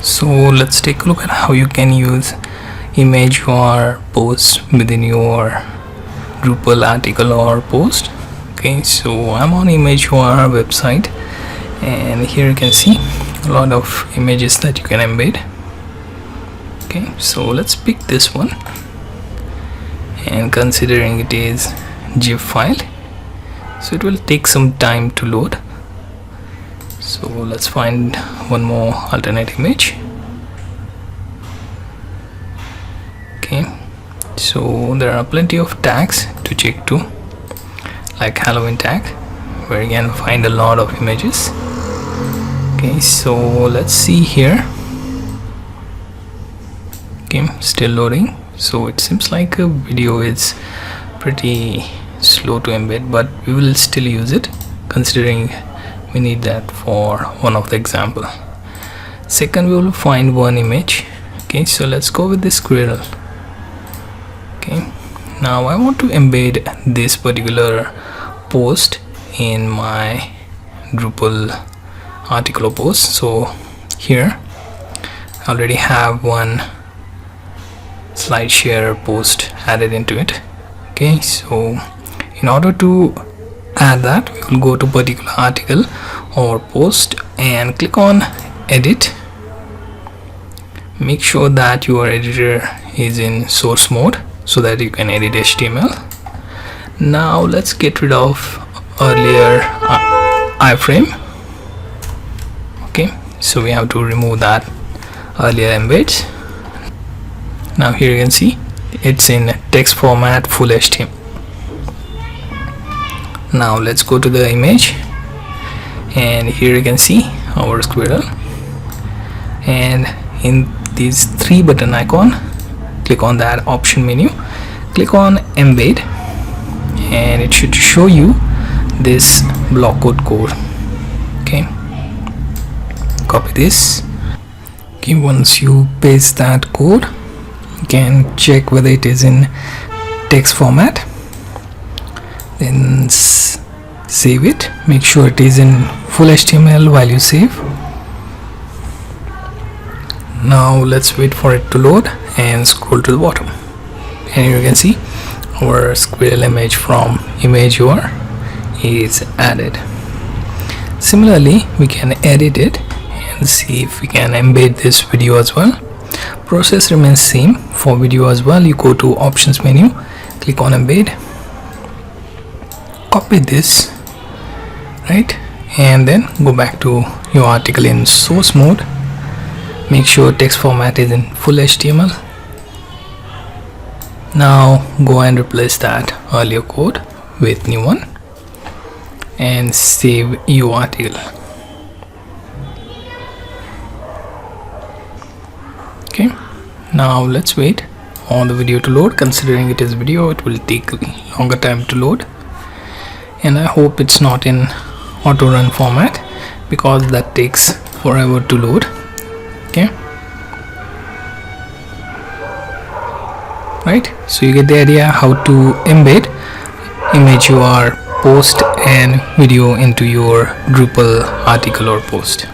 So let's take a look at how you can use image or post within your Drupal article or post. Okay, so I'm on image or website, and here you can see a lot of images that you can embed. Okay, so let's pick this one, and considering it is GIF file, so it will take some time to load. So let's find one more alternate image. Okay, so there are plenty of tags to check too, like Halloween tag, where you can find a lot of images. Okay, so let's see here. Okay, still loading. So it seems like a video is pretty slow to embed, but we will still use it considering we need that for one of the example. Second, we will find one image. Okay, so let's go with this squirrel. Okay, now I want to embed this particular post in my Drupal article or post. So here I already have one slide share post added into it. Okay, so in order to add that, we will go to particular article or post and click on edit. Make sure that your editor is in source mode so that you can edit HTML. Now let's get rid of earlier iframe. Okay, so we have to remove that earlier embeds. Now here you can see it's in text format, full HTML. Now let's go to the image, and here you can see our squirrel, and in these three button icon, click on that option menu, click on embed, and it should show you this block code. Okay, copy this. Okay, once you paste that code, you can check whether it is in text format, then save it. Make sure it is in full HTML while you save. Now let's wait for it to load and scroll to the bottom, and here you can see our squirrel image from image UR is added. Similarly, we can edit it and see if we can embed this video as well. Process remains same for video as well. You go to options menu, click on embed, copy this, right, and then go back to your article in source mode. Make sure text format is in full HTML. Now go and replace that earlier code with new one and save your article. Okay, now let's wait on the video to load. Considering it is video, it will take longer time to load, and I hope it's not in auto run format because that takes forever to load. Okay, right, so you get the idea how to embed image UR, post and video into your Drupal article or post.